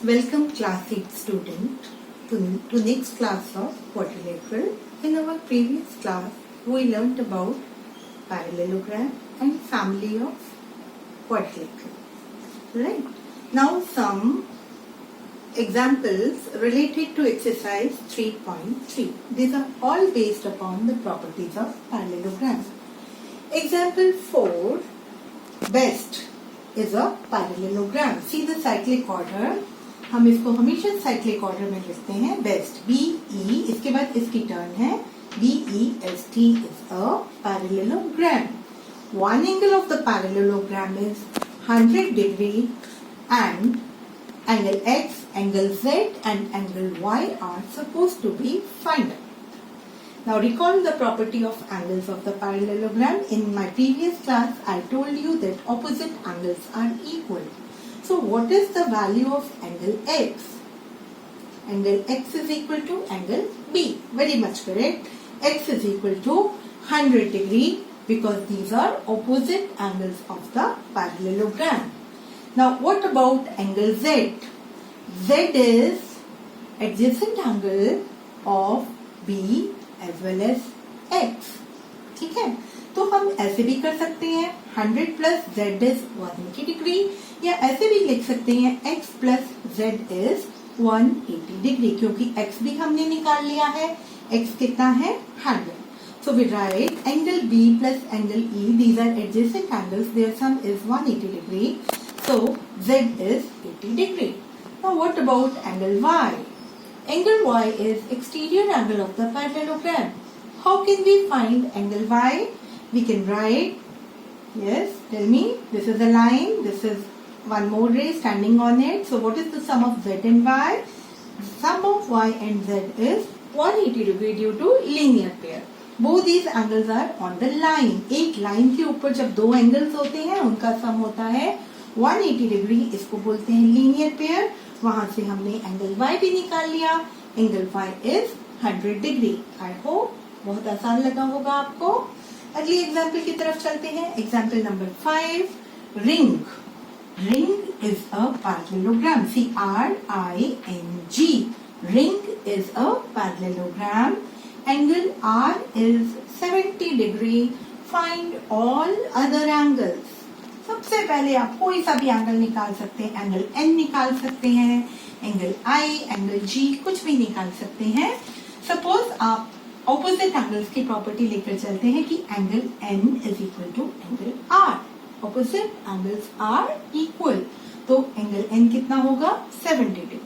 Welcome class 8 student to next class of quadrilateral. In our previous class, we learnt about parallelogram and family of quadrilateral. Right? Now some examples related to exercise 3.3. These are all based upon the properties of parallelogram. Example 4, best is a parallelogram. See the cyclic order. हम इसको हमेशा cyclic order में लिखते हैं best BE, इसके बाद इसकी turn है BEST is a parallelogram. One angle of the parallelogram is 100 degree and angle X, angle Z and angle Y are supposed to be find out. Now recall the property of angles of the parallelogram. In my previous class I told you that opposite angles are equal. So what is the value of angle X? Angle X is equal to angle B. Very much correct. X is equal to 100 degree because these are opposite angles of the parallelogram. Now what about angle Z? Z is adjacent angle of B as well as X. ठीक है, तो हम ऐसे भी कर सकते हैं 100 plus Z is 180 degree, या ऐसे भी लिख सकते हैं x plus z is 180 degree, क्योंकि x भी हमने निकाल लिया है, x कितना है 100. So we write angle B plus angle E, these are adjacent angles, their sum is 180 degree. So z is 80 degree. Now what about angle Y? Angle Y is exterior angle of the parallelogram. How can we find angle Y? We can write, yes, tell me, this is a line, this is one more ray standing on it. So what is the sum of Z and Y? The sum of Y and Z is 180 degree due to linear pair. Both these angles are on the line. एक line के ऊपर जब दो angles होते हैं उनका सम होता है 180 डिग्री, इसको बोलते हैं लीनियर पेयर. वहां से हमने एंगल Y भी निकाल लिया. Angle Y is 100 degree. I hope बहुत आसान लगा होगा आपको. अगली एग्जाम्पल की तरफ चलते हैं. Example number 5, ring. Ring is a parallelogram. See R-I-N-G. Ring is a parallelogram. Angle R is 70 degree. Find all other angles. सबसे पहले आप कोई सा भी एंगल निकाल सकते हैं. एंगल N निकाल सकते हैं, एंगल I, एंगल G, कुछ भी निकाल सकते हैं. सपोज आप ऑपोजिट एंगल्स की प्रॉपर्टी लेकर चलते हैं कि angle N is equal to angle R. Opposite angles are equal, तो एंगल N कितना होगा 70 डिग्री.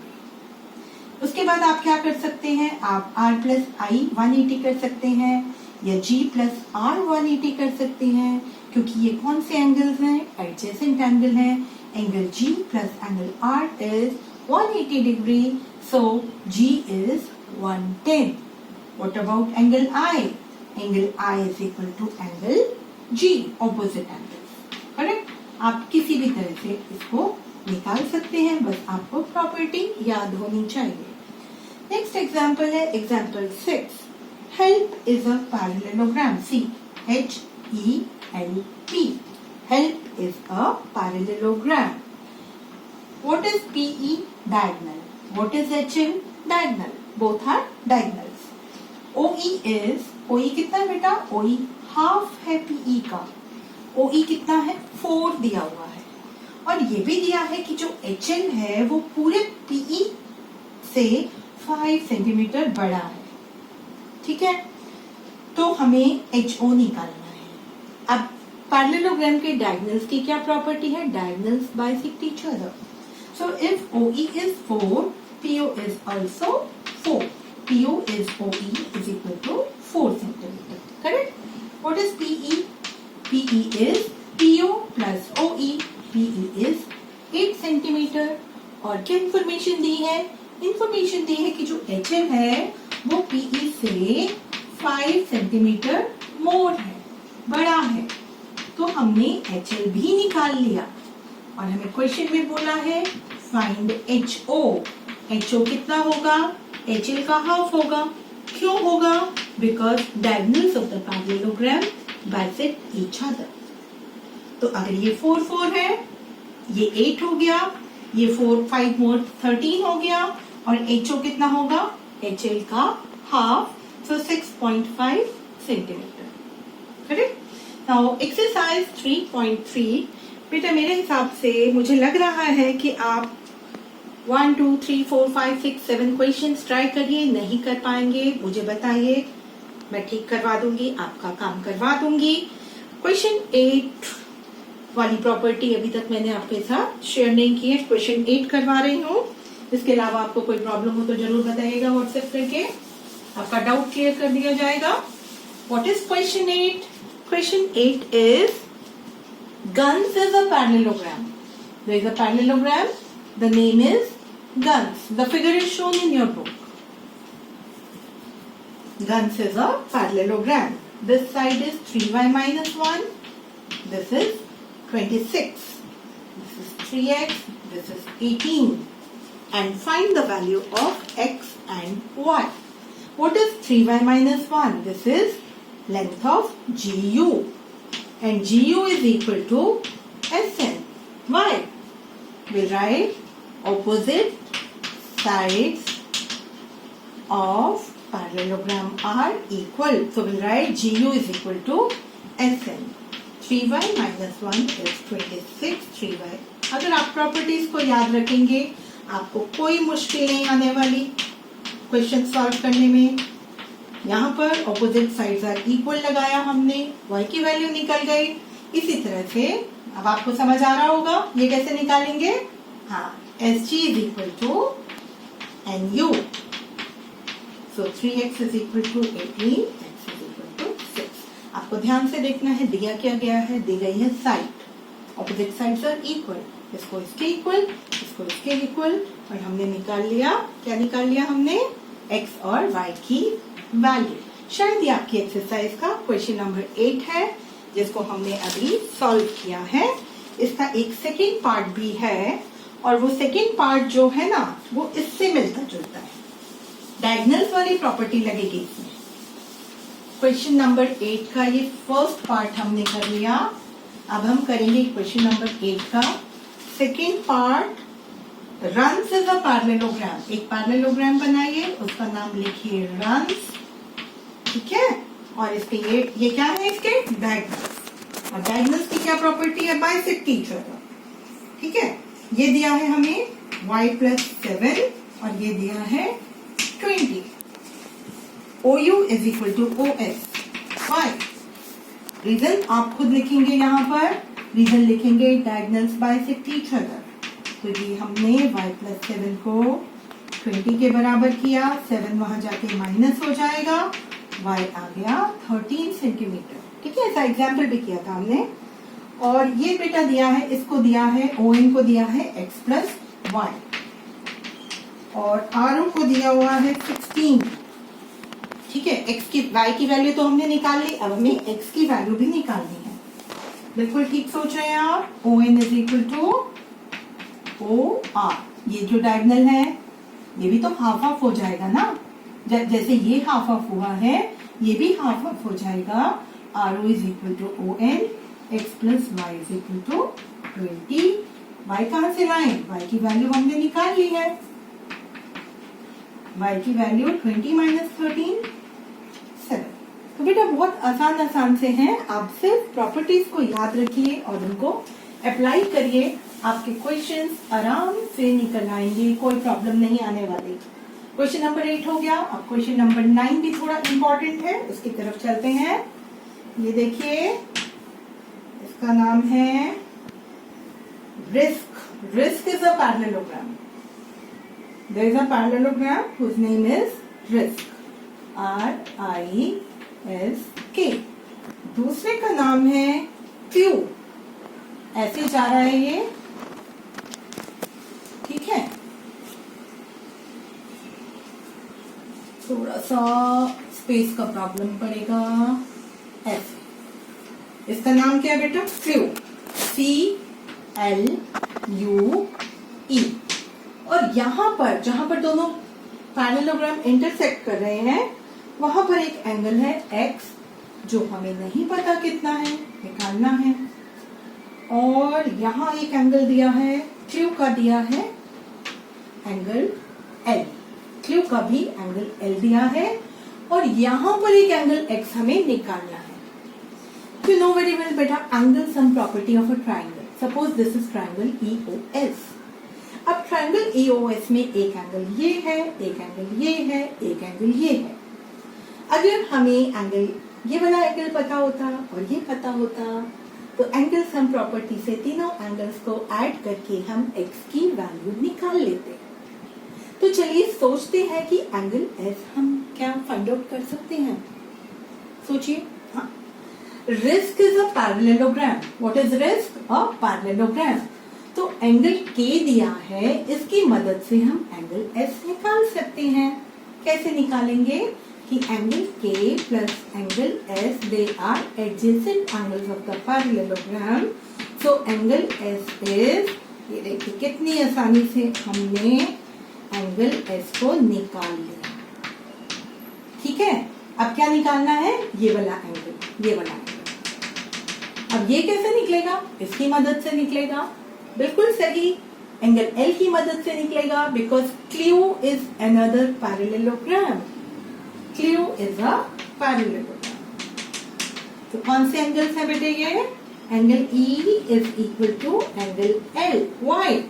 उसके बाद आप क्या कर सकते हैं, आप R प्लस I 180 कर सकते हैं या G प्लस R 180 कर सकते हैं, क्योंकि ये कौन से एंगल्स हैं, एडजेसेंट एंगल हैं. Angle G plus angle R is 180 degree, so G is 110. What about angle I? Angle I is equal to angle G, opposite angle. Correct, आप किसी भी तरह से इसको निकाल सकते हैं, बस आपको प्रॉपर्टी याद होनी चाहिए. नेक्स्ट एग्जांपल है example 6. Help is a parallelogram. See HELP. Help is a parallelogram. What is PE? Diagonal. What is HM? Diagonal. Both are diagonals. OE कितना बेटा? OE हाफ है PE का. OE कितना है? 4 दिया हुआ है, और ये भी दिया है कि जो HM है वो पूरे PE से 5 सेंटीमीटर बड़ा है. ठीक है, तो हमें HO निकालना है. अब पैरेललोग्राम के डायगोनल्स की क्या प्रॉपर्टी है? Diagonals bisect each other. So if OE is 4, PO is also 4. PO is OE is equal to 4 centimeter. Correct? What is PE? PE is PO plus OE. PE is 8 centimetre. और क्या information दी है? Information दी है कि जो HM है वो PE से 5 centimetre मोर है, बड़ा है. तो हमने HL भी निकाल लिया, और हमें क्वेश्चन में बोला है फाइंड HO. HO कितना होगा? HL का हाफ होगा. क्यों होगा? Because diagonals of the parallelogram bisect each other. तो अगर ये 4 4 है, ये 8 हो गया, ये 4 5 मोर 13 हो गया, और HO कितना होगा, HL का half, so 6.5 centimetre. Correct. Now exercise 3.3, बेटा मेरे हिसाब से मुझे लग रहा है कि आप 1 2 3 4 5 6 7 क्वेश्चंस ट्राई करिए, नहीं कर पाएंगे मुझे बताइए, मैं ठीक करवा दूंगी, आपका काम करवा दूंगी। क्वेश्चन 8 वाली प्रॉपर्टी अभी तक मैंने आपके साथ शेयर नहीं की है, क्वेश्चन 8 करवा रही हूँ। इसके अलावा आपको कोई प्रॉब्लम हो तो जरूर बताइएगा व्हाट्सएप करके, आपका डाउट क्लियर कर दिया जाएगा। What is question 8? Question 8 is guns is a parallelogram. There is a parallelogram. The name is guns. The figure is shown in your book. Guns is a parallelogram. This side is 3y minus 1. This is 26. This is 3x. This is 18. And find the value of x and y. What is 3y minus 1? This is length of GU. And GU is equal to SN. Why? We'll write opposite sides of parallelogram are equal. So we'll write GU is equal to SN. 3y minus 1 is 26. 3y. अगर आप properties को याद रखेंगे आपको कोई मुश्किल नहीं आने वाली क्वेश्चन सॉल्व करने में। यहाँ पर ऑपोजिट साइड्स आर इक्वल लगाया हमने, y की वैल्यू निकल गई। इसी तरह से अब आपको समझ आ रहा होगा ये कैसे निकालेंगे। हाँ, SG is equal to NU. So 3x is equal to 18, x is equal to 6. आपको ध्यान से देखना है दिया क्या गया है, दी गई है side, opposite sides are equal, इसको इसके इक्वल, इसको इसके इक्वल, और हमने निकाल लिया, क्या निकाल लिया हमने, x और y की वैल्यू। शायद ये आपकी एक्सरसाइज का क्वेश्चन नंबर 8 है जिसको हमने अभी सॉल्व किया है। इसका एक सेकेंड पार्ट भी है, और वो सेकेंड पार्ट जो है ना वो इससे मिलता जुलता है, डायगोनल्स वाली प्रॉपर्टी लगेगी इसमें। क्वेश्चन नंबर 8 का ये फर्स्ट पार्ट हमने कर लिया, अब हम करेंगे क्वेश्चन नंबर 8 का second part. Runs is a parallelogram. एक पैरेललोग्राम बनाइए, उसका नाम लिखिए रन्स, ठीक है, और इसके ये क्या है, इसके डायगोनल्स। और डायगोनल्स की क्या प्रॉपर्टी है, बाइसेक्ट ईच अदर, ठीक है। ये दिया है हमें y + 7 और ये दिया है 20। OU is equal to OS। Why? Reason आप खुद लिखेंगे, यहाँ पर रीजन लिखेंगे डायगोनल्स बाइसेक्ट ईच अदर। तो ये हमने y + 7 को 20 के बराबर किया, 7 वहां जाके माइनस हो जाएगा, y आ गया 13 सेंटीमीटर, ठीक है। ऐसा एग्जाम्पल भी किया था हमने। और ये बेटा दिया है, इसको दिया है, ON को दिया है x + y, और RO को दिया हुआ है 16, ठीक है। y की वैल्यू तो हमने निकाल ली, अब हमें x की वैल्यू भी निकालनी है। बिल्कुल ठीक सोच रहे हैं आप। ON is equal to OR। ये जो डायगोनल है ये भी तो हाफ हाफ हो जाएगा ना, जैसे ये हाफ हाफ हुआ है ये भी हाफ हाफ हो जाएगा। RO is equal to ON, x + y is equal to 20। y कहां से लाएं, y की वैल्यू हमने निकाल ली है, y की वैल्यू 20 - 13 7। तो बेटा बहुत आसान से हैं, आप सिर्फ प्रॉपर्टीज को याद रखिए और उनको अप्लाई करिए, आपके क्वेश्चंस आराम से निकल आएंगे, कोई प्रॉब्लम नहीं आने वाली। क्वेश्चन नंबर 8 हो गया। अब क्वेश्चन नंबर 9 भी थोड़ा इंपॉर्टेंट है, उसकी तरफ चलते हैं। ये देखिए, इसका नाम है risk. Risk is a parallelogram. There is a parallelogram whose name is risk, RISK। दूसरे का नाम है क्यू, ऐसे जा रहा है ये, ठीक है। थोड़ा सा स्पेस का प्रॉब्लम पड़ेगा, ऐसे। इसका नाम क्या है बेटा, फ्लू, CLUE। और यहाँ पर जहां पर दोनों पैरेललोग्राम इंटरसेक्ट कर रहे हैं वहां पर एक एंगल है x, जो हमें नहीं पता कितना है, निकालना है। और यहाँ एक एंगल दिया है क्ल्यू का दिया है एंगल L, क्ल्यू का भी एंगल L दिया है और यहां पर एक एंगल X हमें निकालना है. You know very well बेटा angle some property of a triangle. Suppose this is triangle EOS. अब ट्रायंगल EOS में एक एंगल ये है, एक एंगल ये है, एक एंगल ये है. अगर हमें एंगल ये वाला एंगल पता होता और ये पता होता तो एंगल सम प्रॉपर्टी से तीनों एंगल्स को ऐड करके हम x की वैल्यू निकाल लेते. तो चलिए सोचते हैं कि एंगल S हम क्या फाइंड आउट कर सकते हैं. सोचिए. हाँ, risk is a parallelogram. What is risk? A parallelogram. तो एंगल K दिया है, इसकी मदद से हम एंगल S निकाल सकते हैं. कैसे निकालेंगे कि angle K plus angle S they are adjacent angles of the parallelogram. So angle S is, ये देखिए कितनी आसानी से हमने एंगल S को निकाल लिया. ठीक है. अब क्या निकालना है? ये वाला एंगल, ये वाला एंगल. अब ये कैसे निकलेगा? इसकी मदद से निकलेगा. बिल्कुल सही, एंगल L की मदद से निकलेगा because clue is another parallelogram. Clue is a parallelogram. तो कौन से एंगल्स हैं बेटे ये? Angle E is equal to angle L. Why?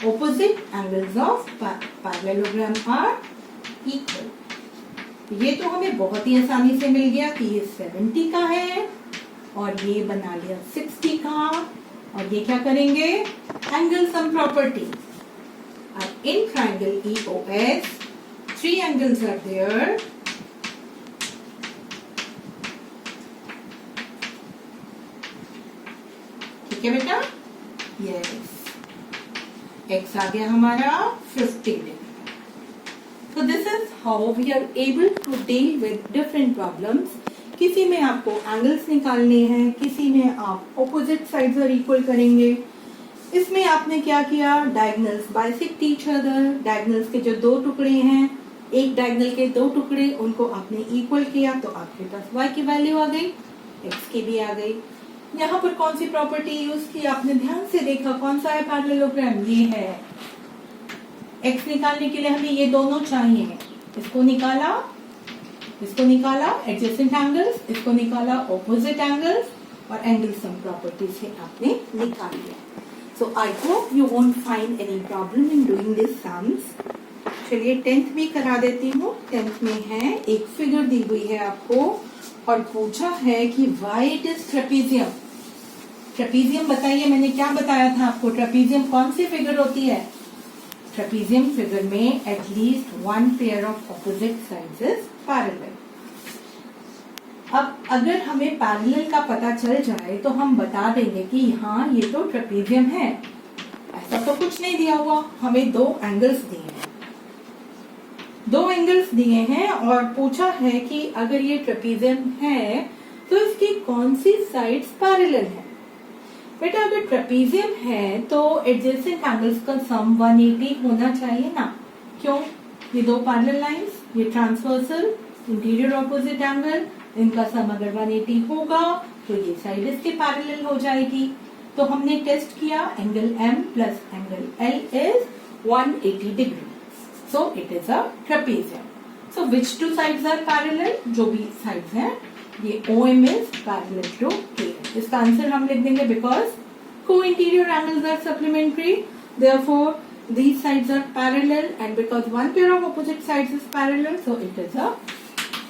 Opposite angles of parallelogram are equal. ये तो हमें बहुत ही आसानी से मिल गया कि ये 70 का है और ये बना लिया 60 का. और ये क्या करेंगे? Angle sum property. अब in triangle EOS 3 angles are there. ठीक है बेटा? यस. X आ गया हमारा 50 degree. So this is how we are able to deal with different problems. किसी में आपको एंगल्स निकालने हैं, किसी में आप ऑपोजिट साइड्स और इक्वल करेंगे. इसमें आपने क्या किया? Diagonals bisect each other. Diagonals के जो दो टुकड़े हैं, एक डायगोनल के दो टुकड़े, उनको आपने इक्वल किया तो आपके पास y की वैल्यू आ गई, x की भी आ गई. यहाँ पर कौन सी प्रॉपर्टी यूज की आपने ध्यान से देखा? कौन सा है पैरेललोग्राम? ये है. x निकालने के लिए हमें ये दोनों चाहिए. इसको निकाला, इसको निकाला एडजेसेंट एंगल्स, इसको निकाला ऑपोजिट एंगल्स और एंगल सम प्रॉपर्टी से आपने निकाल लिया. So I hope you won't find any problem in doing this sums. चलिए 10th भी करा देती हूँ. 10th में है एक फिगर दी हुई है आपको और पूछा है कि why it is trapezium. Trapezium बताइए, मैंने क्या बताया था आपको? ट्रेपीजियम कौन सी फिगर होती है? ट्रेपीजियम फिगर में at least one pair of opposite sides is parallel. अब अगर हमें पैरेलल का पता चल जाए तो हम बता देंगे कि हाँ ये तो ट्रेपीजियम है. ऐसा तो कुछ नहीं दिया हुआ, हमें दो एंगल्स दिए हैं. दो एंगल्स दिए हैं और पूछा है कि अगर ये ट्रेपीजियम है तो इसकी कौन सी साइड्स पैरेलल है. बेटा अगर ट्रेपीजियम है तो एडजेसेंट एंगल्स का सम 180 होना चाहिए ना. क्यों? ये दो पैरेलल लाइंस, ये ट्रांसवर्सल इंटीरियर ऑपोजिट एंगल, इनका सम अगर 180 होगा तो ये साइड इसके पैरेलल हो जाएगी. तो हमने टेस्ट किया, angle M plus angle L is 180 degree. So it is a trapezium. So which two sides are parallel? जो भी sides हैं, ये OM is parallel to K. इसका आंसर हम लिख देंगे because co-interior angles are supplementary. Therefore, these sides are parallel and because one pair of opposite sides is parallel, so it is a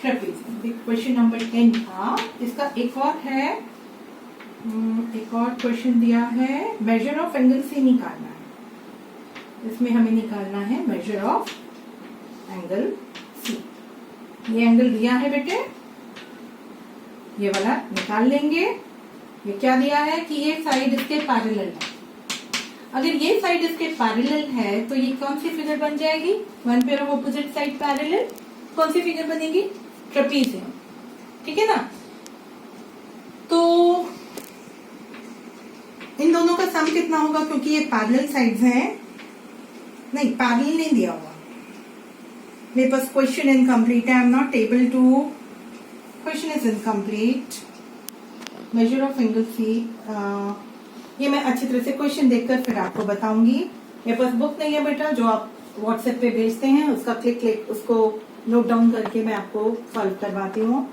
trapezium. Question number 10 था. इसका एक और है, एक और क्वेश्चन दिया है, measure of angle से निकालना है. इसमें हमें निकालना है मेजर ऑफ एंगल C. ये एंगल दिया है बेटे, ये वाला निकाल लेंगे. ये क्या दिया है कि ये साइड इसके पैरेलल है. अगर ये साइड इसके पैरेलल है तो ये कौन सी फिगर बन जाएगी? One pair of opposite side parallel. कौन सी फिगर बनेगी? ट्रेपीजियम. ठीक है ना. तो इन दोनों का सम कितना होगा? क्योंकि ये पैरेलल साइड्स हैं. नहीं, पैरेलल नहीं दिया हुआ मेरे पास. क्वेश्चन इनकम्प्लीट है. I am not able to, question is incomplete. Measure of angle C. ये मैं अच्छी तरह से क्वेश्चन देखकर फिर आपको बताऊंगी। मेरे पास बुक नहीं है बेटा, जो आप व्हाट्सएप पे भेजते हैं उसका क्लिक उसको नोट डाउन करके मैं आपको सॉल्व करवाती हूँ।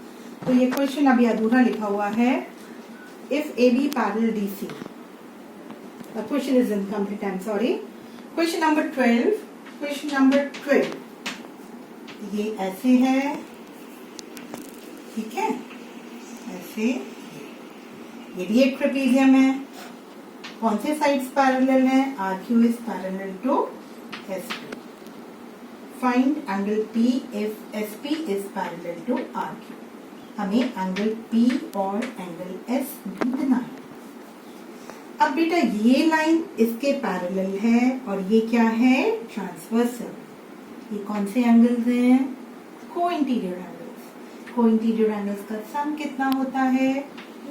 तो ये क्वेश्चन अभी अधूरा लिखा हुआ है, if A B parallel D C, the question is incomplete, I am sorry. Question number 12, question number 12 ये ऐसे है, ठीक है, ऐसे। ये भी एक ट्रेपेजियम है। कौन से साइड्स पैरेलल हैं? R Q is parallel to S P. Find angle P if S P is parallel to R Q. हमें एंगल पी और एंगल एस ढूंढना है। अब बेटा ये लाइन इसके पैरेलल है और ये क्या है? ट्रांसवर्सल। ये कौन से एंगल्स हैं? को इंटीरियर एंगल्स। को इंटीरियर एंगल्स का सम कितना होता है?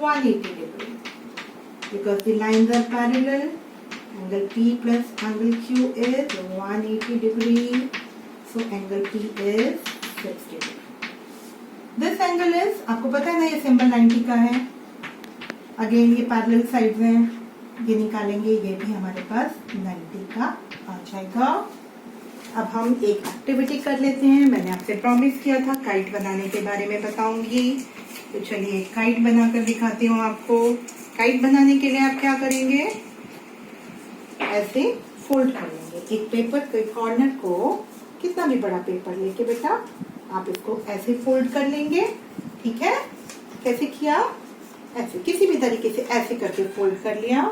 180 degree. Because the lines are parallel, angle P plus angle Q is 180 degree. So angle P is 60 degree. This angle is, आपको पता है ना, ये सिंबल 90 का है। अगेन ये पैरेलल साइड्स हैं, ये निकालेंगे, ये भी हमारे पास 90 का आ जाएगा। अब हम एक एक्टिविटी कर लेते हैं। मैंने आपसे प्रॉमिस किया था काइट बनाने के बारे में बताऊंगी, तो चलिए एक काइट बनाकर दिखाती हूँ आपको। काइट बनाने के लिए आप क्या करेंगे? ऐसे फोल्ड कर लेंगे एक पेपर के कॉर्नर को, कितना भी बड़ा पेपर लेके बेटा आप इसको ऐसे फोल्ड कर लेंगे, ठीक है। कैसे किया? ऐसे, किसी भी तरीके से ऐसे करके फोल्ड कर लिया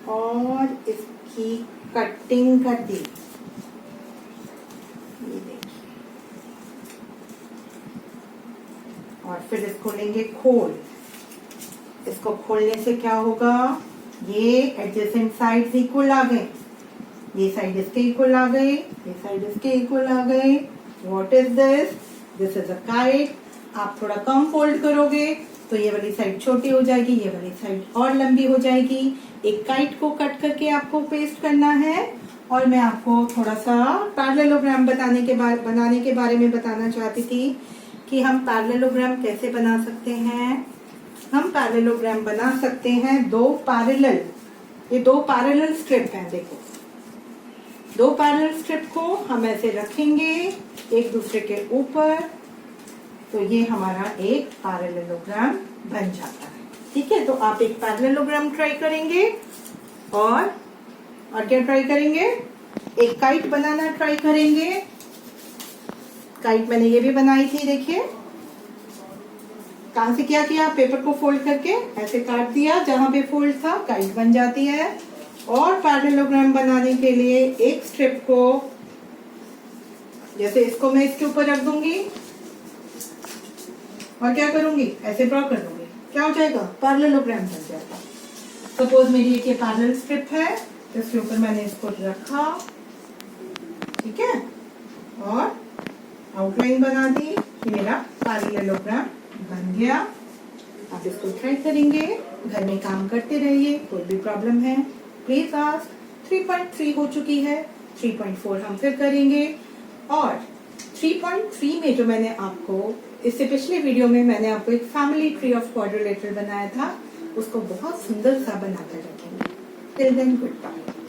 और इसकी कटिंग कर दी। ये देखिए, और फिर इसको लेंगे खोल। इसको खोलने से क्या होगा? ये एडजेसेंट साइड्स इक्वल आ गए, ये साइड इसके इक्वल आ गए, ये साइड इसके इक्वल आ गए। What is this? This is a kite. आप थोड़ा कम फोल्ड करोगे तो ये वाली साइड छोटी हो जाएगी, ये वाली साइड और लंबी हो जाएगी। एक काइट को कट करके आपको पेस्ट करना है। और मैं आपको थोड़ा सा पैरेललोग्राम बनाने के बारे में बताना चाहती थी कि हम पैरेललोग्राम कैसे बना सकते हैं। हम पैरेललोग्राम बना सकते हैं ये दो पैरेलल स्ट्रिप हैं। देखो, दो पैरेलल स्ट्रिप को हम ऐसे रखेंगे एक दूसरे के ऊपर, तो ये हमारा एक पैरेललोग्राम बन जाता है, ठीक है। तो आप एक पैरेललोग्राम ट्राई करेंगे और क्या ट्राई करेंगे? एक काइट बनाना ट्राई करेंगे। काइट मैंने ये भी बनाई थी, देखिए। कहां से क्या किया? पेपर को फोल्ड करके ऐसे काट दिया, जहां पे फोल्ड था काइट बन जाती है। और पैरेललोग्राम बनाने के लिए एक स्ट्रिप को, जैसे इसको मैं इसके ऊपर रख दूंगी और क्या करूंगी? ऐसे ड्रॉ कर दूंगी, क्या हो जाएगा? पैरेललोग्राम बन जाएगा। सपोज मेरी एक ये पैरेलल स्ट्रिप है, इसके ऊपर मैंने इसको रखा, ठीक है, और आउटलाइन बना दी, ये मेरा पैरेललोग्राम बन गया। आप इसको ट्राई करेंगे, घर में काम करते रहिए। कोई भी प्रॉब्लम है प्लीज आस्क। 3.3 हो चुकी है, 3.4 हम फिर करेंगे। और 3.3 में जो मैंने आपको, इससे पिछले वीडियो में मैंने आपको एक फैमिली ट्री ऑफ क्वाड्रिलेटरल बनाया था, उसको बहुत सुंदर सा बनाकर रखेंगे। Till then good bye.